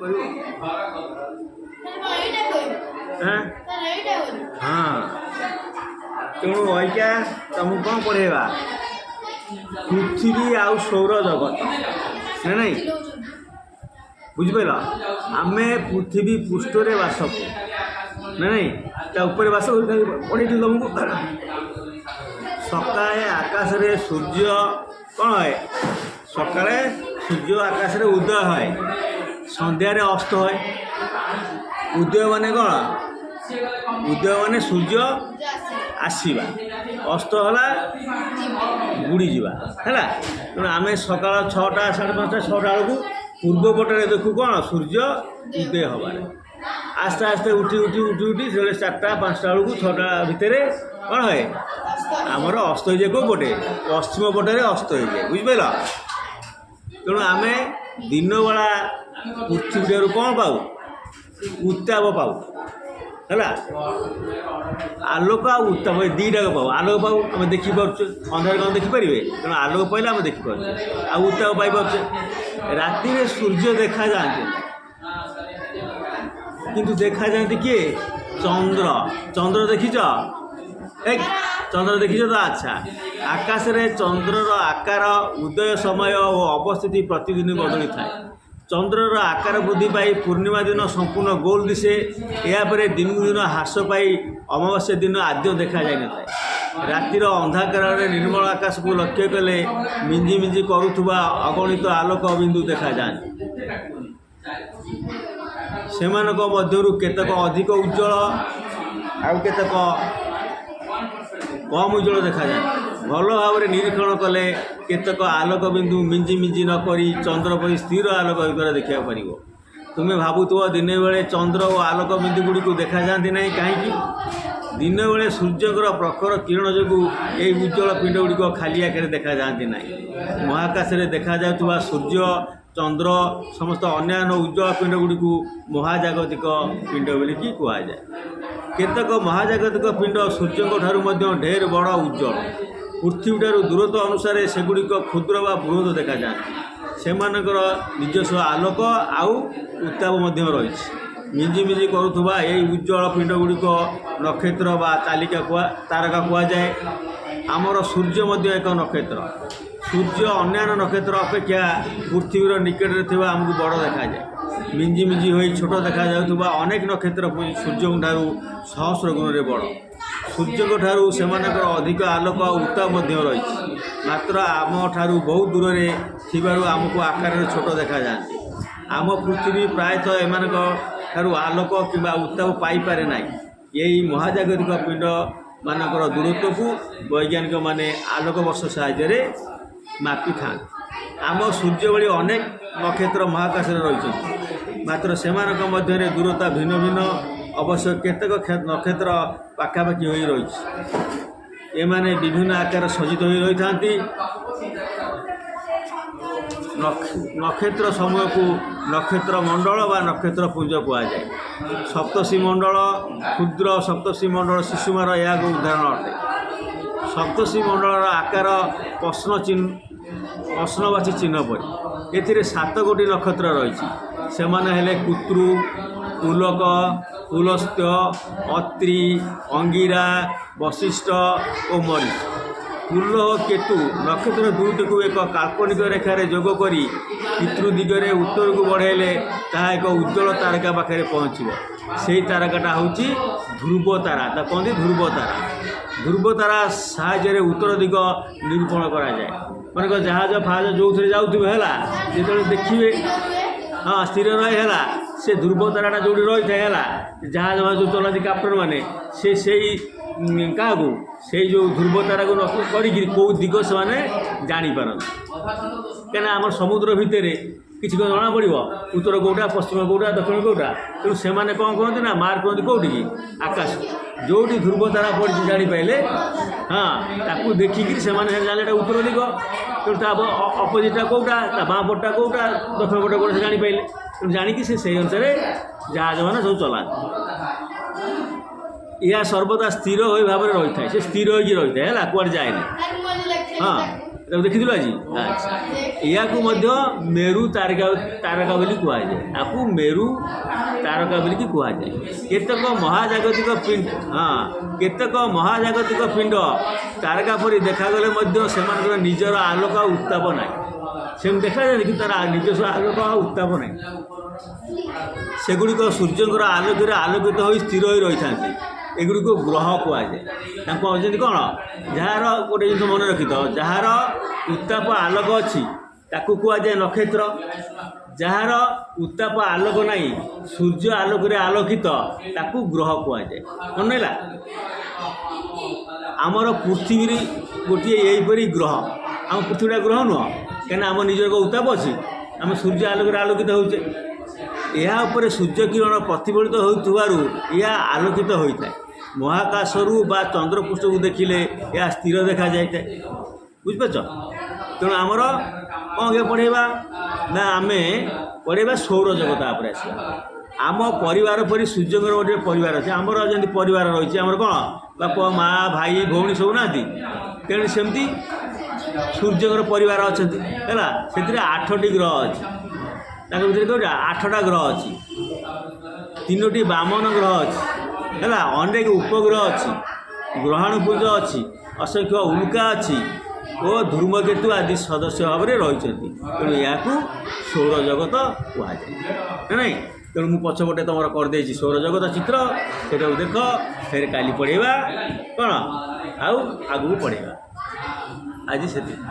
हाँ तेणु अइका तुमको कौन पढ़ेगा पृथ्वी आउ सौर जगत ना नहीं बुझिपार आम पृथ्वी पृष्ठ बास ना नहीं ऊपर बास पढ़े तुमको सकाळे आकाश रे सूर्य कौन है सकाळे सूर्य आकाश रे उदय है संध्यारे अस्त है उदय माने कौन उदय माने सूर्य आसवा अस्त है बुड़ी जावा है तेणु आम सका 6टा 5:30 6टा बेलू पूर्व पटे देखू कौन सूर्य उदय हबार आस्ते आस्ते उठी उठी उठी उठी से 4टा 5टा बेलू 6टा भितर कौन है आमर अस्त हो जाए कौ पटे पश्चिम पटे अस्त हो जाए बुझिपार तेणु आम दिन बेला पृथ्वी ठार कौन पाऊ उत्ताप पाऊ है आलोक आ उत्ताप दीटा पाऊ आलोक पाऊ आम देखिपुर अंधार कौन देखिपारे तेणु आलोक पाइले आम देखिपुर आ उत्ताप पाइपुचे राति में सूर्य देखा जाते किंतु देखा जाती किए चंद्र चंद्र देखीच चंद्र देखीच तो अच्छा आकाश रे चंद्रर आकार उदय समय और अवस्थिति प्रतिदिन बदली थाए चंद्रर आकार वृद्धि पाई पूर्णिमा दिन संपूर्ण गोल दिशे यापर दिन दिन ह्रास पाई अमावास्या दिन आद्य देखा जाए न रातिर अंधाकार निर्मल आकाश को लक्ष्य कले मिंजी मिंजी करुवा अगणित आलोक बिंदु देखा जाए सेमानक मध्यरु केतक अधिक उज्जवल आउ केतक कम उज्जवल देखा जाए भल भाव निरीक्षण कले केतक आलोक बिंदु मिंजी मिंजी नक चंद्र पर स्थिर आलोक द्वारा देखा पार तुम्हें भावुव दिन बेले चंद्र और आलोक बिंदु गुड़ी को देखा जाती ना कहीं दिन बेले सूर्यकर प्रखर किरण जो ये उज्जवल पिंड गुड़िक खाली आगे देखा जाती ना महाकाश में देखा जाता सूर्य चंद्र समस्त अन्यान्य उज्जवल पिंड गुड़िक महाजागतिक पिंड बोलिकी कहुए केतक महाजागतिक पिंड सूर्य ढेर बड़ उज्जवल पृथ्वी ठार दूरत्व अनुसार सेगुड़िक क्षुद्र व बृहत देखा जाती से निजस्व आलोक आउ उत्ताप रही मिंजी मिंजी करुवा यही उज्जवल पिंड गुड़िक नक्षत्र बा तालिका तारका कहुए आमर सूर्य एक नक्षत्र सूर्य अन्य नक्षत्र अपेक्षा पृथ्वीर निकट में आमको बड़ देखा जाए मिंजी मिंजी हो छोट देखा जाऊा अनेक नक्षत्र सूर्य ठारू सहस्र गुण में बड़ सूर्य ठारू से अधिक आलोक और उत्ताप रही मात्र आम ठारू बहुत दूर से आमको आकार छोट देखा जाती आम पृथ्वी प्रायतः एम ठारू आलोक कि उत्ताप पाइपे ना यही महाजागतिक पिंड मानकर दूरत्व को वैज्ञानिक माने आलोक वर्ष साहाय्य मापी था आम सूर्य भली अनेक नक्षत्र महाकाश रही मात्र से मध्य दूरता भिन्न भिन्न अवश्य केतक नक्षत्र पाखापाखि हो रही एमाने विभिन्न आकार सज्जित हो रही था नक्षत्र समूह को नक्षत्र मंडल व नक्षत्र पुंज कहुए सप्तर्षि मंडल क्षुद्र सप्तर्षि मंडल शिशुमार यह उदाहरण अटे सप्तर्षि मंडल आकार प्रश्नवाची चिन्ह पड़ी ए 7 गोटी नक्षत्र रही से कुत्रु पुलक पुलस्त्य अत्रि अंगिरा वशिष्ठ और मरी पुल और केतु नक्षत्र दुईट को एक काल्पनिक रेखार जोग करी पितृ दिगरे उत्तर को बढ़ेले ताहा एक उज्जवल तारका पाखे पहुँचब से तारकाटा हूँ ध्रुव तारा कहते ध्रुव तारा साहाय्य उत्तर दिग निरूपण कराए मन जहाज फाज जो थे जाऊे है जो देखिए हाँ स्थिर रही है से ध्रुव ताराटा जो रही है जहाज फाज जो चलाती कैप्टन मैंने से क्या से जो ध्रुव तारा को कौ दिग से जापार क्या आम समुद्र भितर किसी जना पड़ उत्तर कौटा पश्चिम कौटा दक्षिण कौटा तेणु से कौन कहते ना मार्क कहते कौटी की आकाश जोटी ध्रुव तारा पड़ी जापारे हाँ ताकू देखिकी से जाने उत्तर दिग तेणु अपोजिटा कौटा बाँ पटा कौटा दक्षिण पट कौटा से जापारे तेणु जाणिकी से अनुसार जहाज मान सब चला यह सर्वदा स्थिर हो भाव रही है से स्थिर हो रही है कुआड़े जाए हाँ ଦେଖିଥିଲୁ ଆଜି ଆଚ୍ଛା ଏହାକୁ ମଧ୍ୟ ମେରୁ ତାରକା ବୋଲି କୁହାଯାଏ ତାକୁ ମେରୁ ତାରକା ବୋଲିକି କୁହାଯାଏ କେତେକ ମହାଜାଗତିକ ପିଣ୍ଡ କେତେକ ମହାଜାଗତିକ ପିଣ୍ଡ ତାରକା ପରି ଦେଖାଗଲେ ମଧ୍ୟ ସେମାନଙ୍କର ନିଜର ଆଲୋକ ଆଉ ଉତ୍ତାପ ନାହିଁ ସେମିତି ଦେଖାଯାଏ କିନ୍ତୁ ତାର ନିଜସ୍ୱ ଆଲୋକ ଆଉ ଉତ୍ତାପ ନାହିଁ ସେଗୁଡ଼ିକ ସୂର୍ଯ୍ୟଙ୍କର ଆଲୋକରେ ଆଲୋକିତ ହୋଇ ସ୍ଥିର ହୋଇ ରହିଥାନ୍ତି ଏଗୁଡ଼ିକୁ ଗ୍ରହ କୁହାଯାଏ ତାଙ୍କୁ କହୁଛନ୍ତି କ'ଣ ଯାହାର ଗୋଟେ ଜିନିଷ ମନେ ରଖିଥାଅ ଯାହାର ଉତ୍ତାପ ଆଲୋକ ଅଛି ତାକୁ କୁହାଯାଏ ନକ୍ଷତ୍ର ଯାହାର ଉତ୍ତାପ ଆଲୋକ ନାହିଁ ସୂର୍ଯ୍ୟ ଆଲୋକରେ ଆଲୋକିତ ତାକୁ ଗ୍ରହ କୁହାଯାଏ ମନେ ହେଲା ଆମର ପୃଥିବୀ ଗୋଟିଏ ଏହିପରି ଗ୍ରହ ଆମ ପୃଥିବୀଟା ଗ୍ରହ ନୁହଁ କାହିଁକିନା ଆମ ନିଜର ଏକ ଉତ୍ତାପ ଅଛି ଆମେ ସୂର୍ଯ୍ୟ ଆଲୋକରେ ଆଲୋକିତ ହେଉଛେ ଏହା ଉପରେ ସୂର୍ଯ୍ୟ କିରଣ ପ୍ରତିଫଳିତ ହେଉଥିବାରୁ ଏହା ଆଲୋକିତ ହୋଇଥାଏ ମହାକାଶରୁ ବା ଚନ୍ଦ୍ରପୃଷ୍ଠକୁ ଦେଖିଲେ ଏହା ସ୍ଥିର ଦେଖାଯାଇଥାଏ ବୁଝିପାରୁଛ ତେଣୁ ଆମର କ'ଣ ପଢ଼େଇବା ନା ଆମେ ପଢ଼େଇବା ସୌରଜଗତ ଉପରେ ଆସିବା ଆମ ପରିବାର ପରି ସୂର୍ଯ୍ୟଙ୍କର ଗୋଟିଏ ପରିବାର ଅଛି ଆମର ଯେମିତି ପରିବାର ରହିଛି ଆମର କ'ଣ ବାପ ମା ଭାଇ ଭଉଣୀ ସବୁ ନାହାନ୍ତି ତେଣୁ ସେମିତି ସୂର୍ଯ୍ୟଙ୍କର ପରିବାର ଅଛନ୍ତି ହେଲା ସେଥିରେ 8ଟି ଗ୍ରହ ଅଛି ତାଙ୍କ ଭିତରେ କେଉଁଟା 8ଟା ଗ୍ରହ ଅଛି 3ଟି ବାମନ ଗ୍ରହ ଅଛି ହେଲା ଅନେକ ଉପଗ୍ରହ ଅଛି ଗ୍ରହାଣୁପୁଞ୍ଜ ଅଛି ଅସଂଖ୍ୟ ଉଲ୍କା ଅଛି ଓ ଧୂମକେତୁ ଆଦି ସଦସ୍ୟ ଭାବରେ ରହିଛନ୍ତି ତେଣୁ ଏହାକୁ ସୌରଜଗତ କୁହାଯାଏ ନାଇଁ ତେଣୁ ମୁଁ ପଛପଟେ ତୁମର କରିଦେଇଛି ସୌରଜଗତ ଚିତ୍ର ସେଟାକୁ ଦେଖ ଫେର କାଲି ପଢ଼େଇବା କ'ଣ ଆଉ ଆଗକୁ ପଢ଼େଇବା ଆଜି ସେତିକି